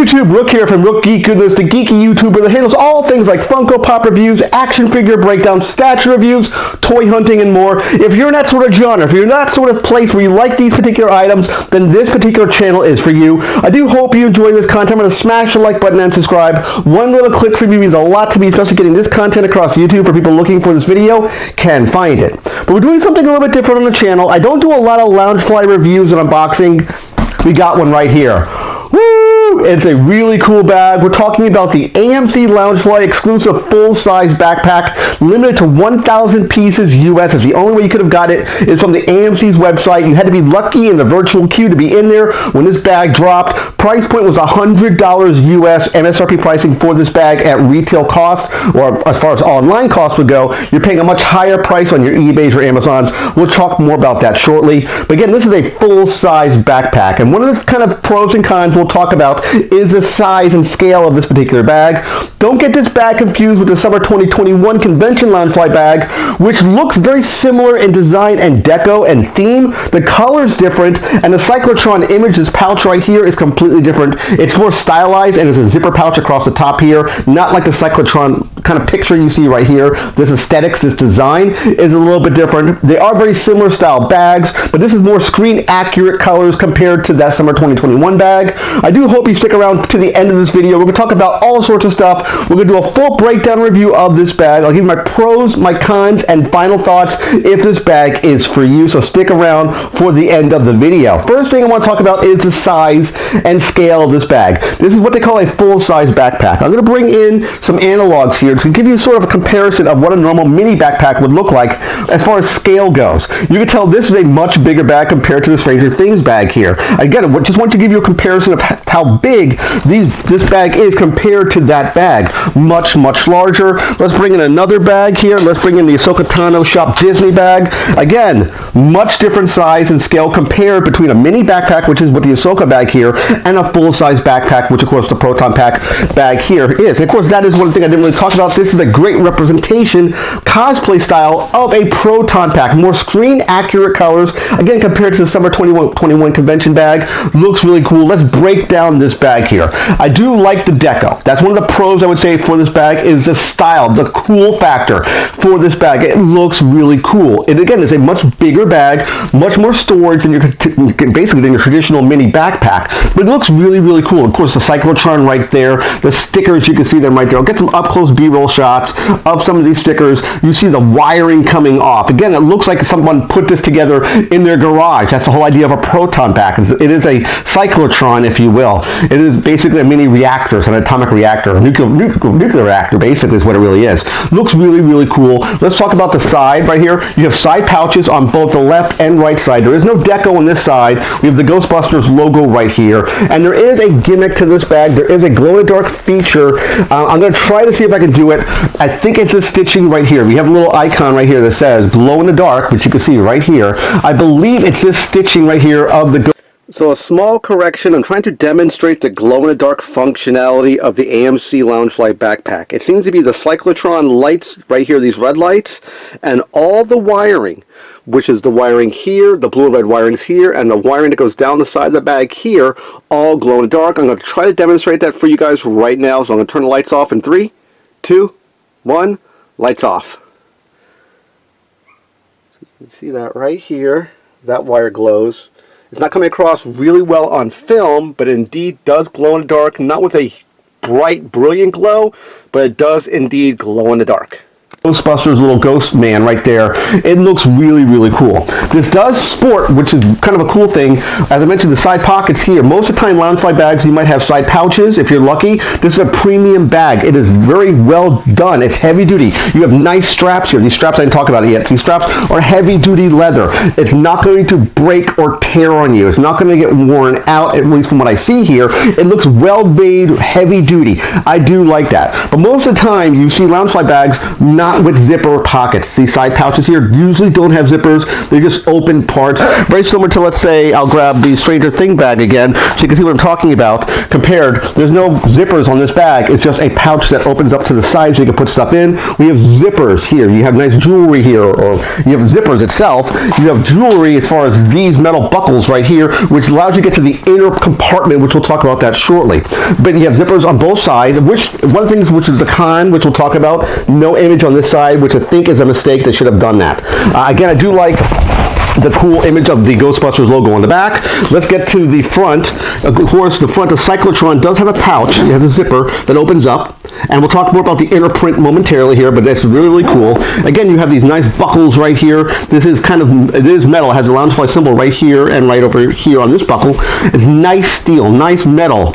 YouTube, Rook here from Rook Geek Goodness, the geeky YouTuber that handles all things like Funko Pop reviews, action figure breakdowns, statue reviews, toy hunting, and more. If you're in that sort of genre, if you're in that sort of place where you like these particular items, then this particular channel is for you. I do hope you enjoy this content. I'm going to smash the like button and subscribe. One little click for me means a lot to me, especially getting this content across YouTube for people looking for this video can find it. But we're doing something a little bit different on the channel. I don't do a lot of Loungefly reviews and unboxing. We got one right here. Woo! It's a really cool bag. We're talking about the AMC Loungefly exclusive full-size backpack, limited to 1,000 pieces US. It's the only way you could have got it is from the AMC's website. You had to be lucky in the virtual queue to be in there when this bag dropped. Price point was $100 US MSRP pricing for this bag at retail cost, or as far as online costs would go. You're paying a much higher price on your eBays or Amazons. We'll talk more about that shortly. But again, this is a full-size backpack, and one of the kind of pros and cons we'll talk about is the size and scale of this particular bag. Don't get this bag confused with the summer 2021 convention Loungefly bag, which looks very similar in design and deco and theme. The color's different, and the cyclotron image, this pouch right here, is completely different. It's more stylized, and there's a zipper pouch across the top here, not like the cyclotron kind of picture you see right here. This aesthetics, this design is a little bit different. They are very similar style bags, but this is more screen accurate colors compared to that summer 2021 bag. I do hope you stick around to the end of this video. We're going to talk about all sorts of stuff. We're going to do a full breakdown review of this bag. I'll give you my pros, my cons, and final thoughts if this bag is for you, so stick around for the end of the video. First thing I want to talk about is the size and scale of this bag. This is what they call a full-size backpack. I'm going to bring in some analogs here to give you sort of a comparison of what a normal mini backpack would look like as far as scale goes. You can tell this is a much bigger bag compared to the Stranger Things bag here. Again, I just want to give you a comparison of how big this bag is compared to that bag. Much, much larger. Let's bring in another bag here. Let's bring in the Ahsoka Tano Shop Disney bag. Again, much different size and scale compared between a mini backpack, which is what the Ahsoka bag here, and a full-size backpack, which of course the Proton Pack bag here is. And of course, that is one thing I didn't really talk about. This is a great representation, cosplay style, of a Proton Pack. More screen accurate colors. Again, compared to the summer 2021 convention bag. Looks really cool. Let's break down this bag here. I do like the deco. That's one of the pros I would say for this bag, is the style, the cool factor for this bag. It looks really cool. It again is a much bigger bag, much more storage than basically than your traditional mini backpack. But it looks really, really cool. Of course, the cyclotron right there, the stickers, you can see them right there. I'll get some up-close B-roll shots of some of these stickers. You see the wiring coming off. Again, it looks like someone put this together in their garage. That's the whole idea of a Proton Pack. It is a cyclotron, if you will. It is basically a mini reactor. It's an atomic reactor, a nuclear reactor, basically, is what it really is. Looks really, really cool. Let's talk about the side right here. You have side pouches on both the left and right side. There is no deco on this side. We have the Ghostbusters logo right here. And there is a gimmick to this bag. There is a glow-in-the-dark feature. I'm going to try to see if I can do it. I think it's this stitching right here. We have a little icon right here that says glow-in-the-dark, which you can see right here. I believe it's this stitching right here of the So a small correction, I'm trying to demonstrate the glow-in-the-dark functionality of the AMC Loungefly backpack. It seems to be the cyclotron lights right here, these red lights, and all the wiring, which is the wiring here, the blue and red wirings here, and the wiring that goes down the side of the bag here, all glow-in-the-dark. I'm going to try to demonstrate that for you guys right now, so I'm going to turn the lights off in 3, 2, 1, lights off. So you can see that right here, that wire glows. It's not coming across really well on film, but it indeed does glow in the dark, not with a bright, brilliant glow, but it does indeed glow in the dark. Ghostbusters little ghost man right there. It looks really, really cool. This does sport, which is kind of a cool thing. As I mentioned, the side pockets here. Most of the time, Loungefly bags, you might have side pouches if you're lucky. This is a premium bag. It is very well done. It's heavy duty. You have nice straps here. These straps I didn't talk about it yet. These straps are heavy duty leather. It's not going to break or tear on you. It's not going to get worn out, at least from what I see here. It looks well made, heavy duty. I do like that. But most of the time, you see Loungefly bags not with zipper pockets. These side pouches here usually don't have zippers. They're just open parts. Very similar to, let's say, I'll grab the Stranger Thing bag again, so you can see what I'm talking about. Compared, there's no zippers on this bag. It's just a pouch that opens up to the side so you can put stuff in. We have zippers here. You have nice jewelry here, or you have zippers itself. You have jewelry as far as these metal buckles right here, which allows you to get to the inner compartment, which we'll talk about that shortly. But you have zippers on both sides, which one thing which is the con, which we'll talk about, no image on this side, which I think is a mistake. They should have done that. Again, I do like the cool image of the Ghostbusters logo on the back. Let's get to the front. Of course, the front of Cyclotron does have a pouch. It has a zipper that opens up. And we'll talk more about the inner print momentarily here, but that's really, really cool. Again, you have these nice buckles right here. This is kind of, it is metal. It has a Loungefly symbol right here and right over here on this buckle. It's nice steel, nice metal.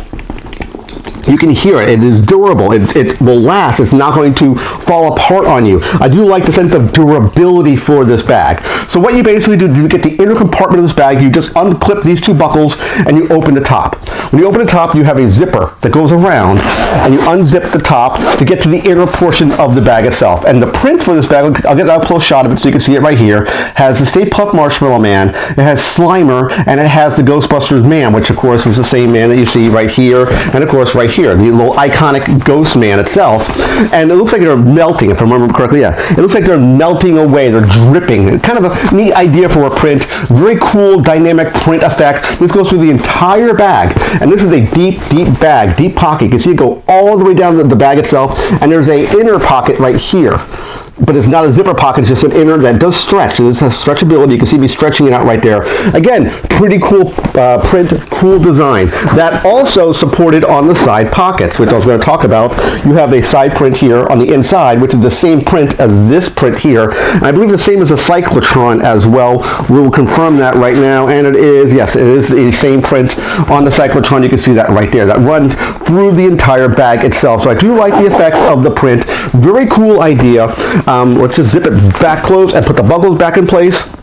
You can hear it. It is durable. It will last. It's not going to fall apart on you. I do like the sense of durability for this bag. So what you basically do to get the inner compartment of this bag, you just unclip these two buckles and you open the top. When you open the top, you have a zipper that goes around and you unzip the top to get to the inner portion of the bag itself. And the print for this bag, I'll get an up-close shot of it so you can see it right here, has the Stay Puft Marshmallow Man, it has Slimer, and it has the Ghostbusters Man, which of course was the same man that you see right here, and of course right here, the little iconic Ghost Man itself. And it looks like they're melting, if I remember correctly. Yeah, it looks like they're melting away. They're dripping. Kind of a neat idea for a print. Very cool dynamic print effect. This goes through the entire bag, and this is a deep, deep bag, deep pocket. You can see it go all the way down the bag itself, and there's a inner pocket right here. But it's not a zipper pocket, it's just an inner that does stretch. It has stretchability. You can see me stretching it out right there. Again, pretty cool print, cool design. That also supported on the side pockets, which I was going to talk about. You have a side print here on the inside, which is the same print as this print here. And I believe the same as the Cyclotron as well. We will confirm that right now. And it is, yes, it is the same print on the Cyclotron. You can see that right there. That runs through the entire bag itself. So I do like the effects of the print. Very cool idea. Let's just zip it back closed and put the buckles back in place.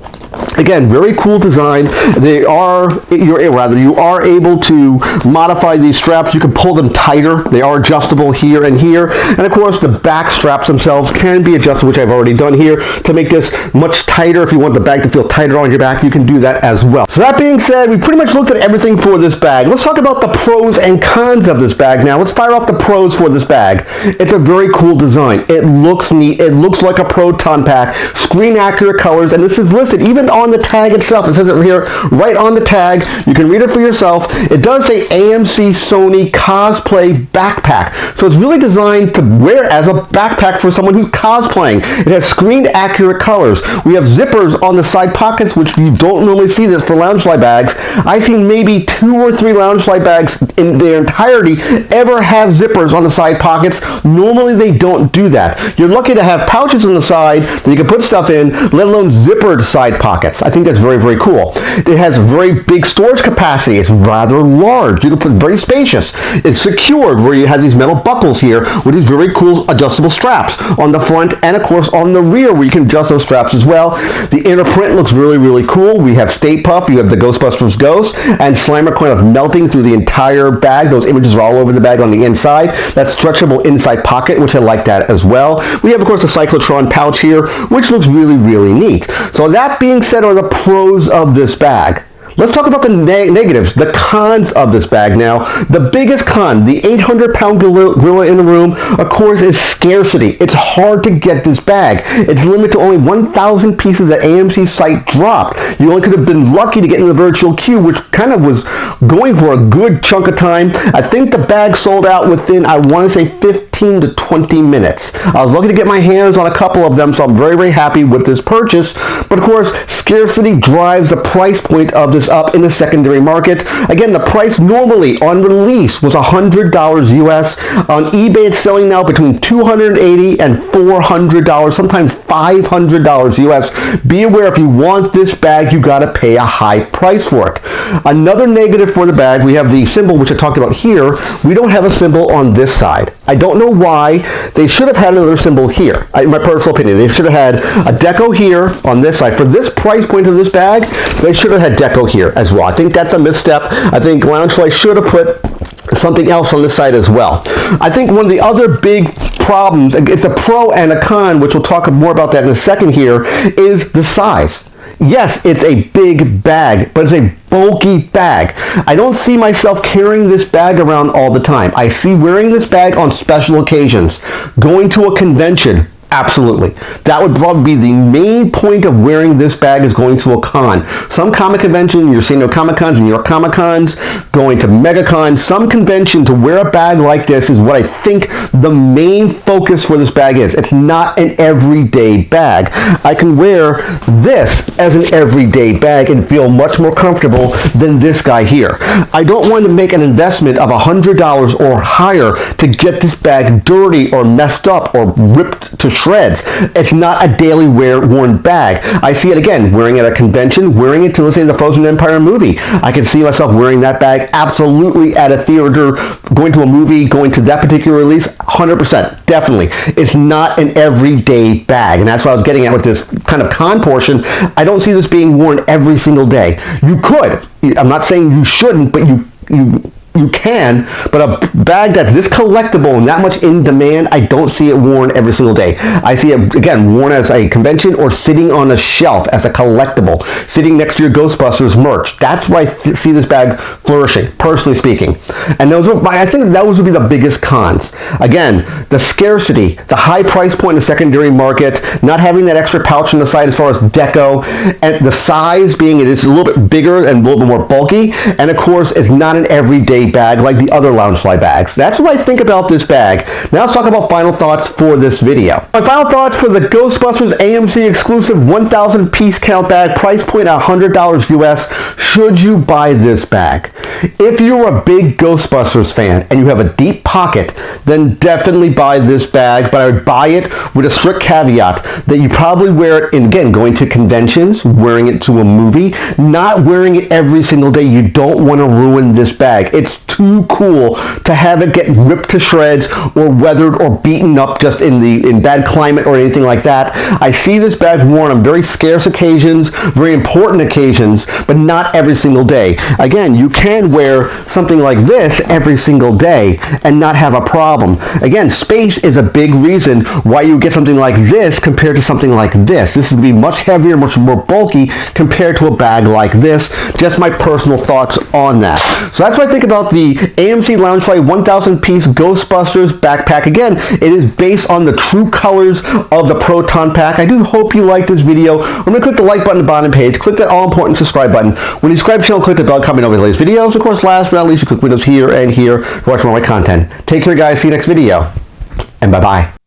Again, very cool design. You are able to modify these straps. You can pull them tighter. They are adjustable here and here. And of course, the back straps themselves can be adjusted, which I've already done here, to make this much tighter. If you want the bag to feel tighter on your back, you can do that as well. So that being said, we pretty much looked at everything for this bag. Let's talk about the pros and cons of this bag now. Let's fire off the pros for this bag. It's a very cool design. It looks neat. It looks like a Proton Pack. Screen accurate colors, and this is listed even on the tag itself. It says it here right on the tag. You can read it for yourself. It does say AMC Sony Cosplay Backpack. So it's really designed to wear as a backpack for someone who's cosplaying. It has screen accurate colors. We have zippers on the side pockets, which you don't normally see this for Loungefly bags. I've seen maybe 2 or 3 Loungefly bags in their entirety ever have zippers on the side pockets. Normally they don't do that. You're lucky to have pouches on the side that you can put stuff in, let alone zippered side pockets. I think that's very, very cool. It has very big storage capacity. It's rather large. You can put very spacious. It's secured where you have these metal buckles here with these very cool adjustable straps on the front and of course on the rear where you can adjust those straps as well. The inner print looks really, really cool. We have Stay Puft, you have the Ghostbusters Ghost, and Slimer kind of melting through the entire bag. Those images are all over the bag on the inside. That stretchable inside pocket, which I like that as well. We have of course the Cyclotron pouch here, which looks really, really neat. So that being said are the pros of this bag. Let's talk about the negatives, the cons of this bag now. The biggest con, the 800-pound gorilla in the room, of course, is scarcity. It's hard to get this bag. It's limited to only 1,000 pieces that AMC's site dropped. You only could have been lucky to get in the virtual queue, which kind of was going for a good chunk of time. I think the bag sold out within, I want to say, 15 to 20 minutes. I was lucky to get my hands on a couple of them, so I'm very, very happy with this purchase. But of course, scarcity drives the price point of this up in the secondary market. Again, the price normally on release was $100 US. On eBay, it's selling now between $280 and $400, sometimes $500 US. Be aware, if you want this bag, you got to pay a high price for it. Another negative for the bag, we have the symbol, which I talked about here. We don't have a symbol on this side. I don't know why. They should have had another symbol here. In my personal opinion, they should have had a deco here on this side. For this price point of this bag, they should have had deco here as well. I think that's a misstep. I think Loungefly should have put something else on this side as well. I think one of the other big problems, it's a pro and a con, which we'll talk more about that in a second here, is the size. Yes, it's a big bag, but it's a bulky bag. I don't see myself carrying this bag around all the time. I see wearing this bag on special occasions. Going to a convention, absolutely. That would probably be the main point of wearing this bag, is going to a con. Some comic convention, your San Diego Comic Cons, New York Comic Cons, going to MegaCon, some convention, to wear a bag like this is what I think the main focus for this bag is. It's not an everyday bag. I can wear this as an everyday bag and feel much more comfortable than this guy here. I don't want to make an investment of $100 or higher to get this bag dirty or messed up or ripped to shreds. It's not a daily worn bag. I see it again, wearing it at a convention, wearing it to, let's say, the Frozen Empire movie. I can see myself wearing that bag absolutely at a theater, going to a movie, going to that particular release, 100%, definitely. It's not an everyday bag, and that's what I was getting at with this kind of con portion. I don't see this being worn every single day. You could. I'm not saying you shouldn't, but you can, but a bag that's this collectible and that much in demand, I don't see it worn every single day. I see it, again, worn as a convention or sitting on a shelf as a collectible, sitting next to your Ghostbusters merch. That's where I see this bag flourishing, personally speaking. And I think those would be the biggest cons. Again, the scarcity, the high price point in the secondary market, not having that extra pouch on the side as far as deco, and the size being it is a little bit bigger and a little bit more bulky, and of course, it's not an everyday bag like the other Loungefly bags. That's what I think about this bag. Now let's talk about final thoughts for this video. My final thoughts for the Ghostbusters AMC exclusive 1,000 piece count bag, price point at $100 US. Should you buy this bag? If you're a big Ghostbusters fan and you have a deep pocket, then definitely buy this bag, but I would buy it with a strict caveat that you probably wear it in, again, going to conventions, wearing it to a movie, not wearing it every single day. You don't want to ruin this bag. It's too cool to have it get ripped to shreds or weathered or beaten up just in bad climate or anything like that. I see this bag worn on very scarce occasions, very important occasions, but not every single day. Again, you can wear something like this every single day and not have a problem. Again, space is a big reason why you get something like this compared to something like this. This would be much heavier, much more bulky compared to a bag like this. Just my personal thoughts on that. So that's what I think about the AMC Loungefly 1,000 piece Ghostbusters backpack. Again, it is based on the true colors of the Proton Pack. I do hope you like this video. Remember to click the like button on the bottom page. Click that all-important subscribe button. When you subscribe to the channel, click the bell, comment over the latest videos. Of course, last but not least, you click windows here and here to watch more of my content. Take care, guys. See you next video. And bye-bye.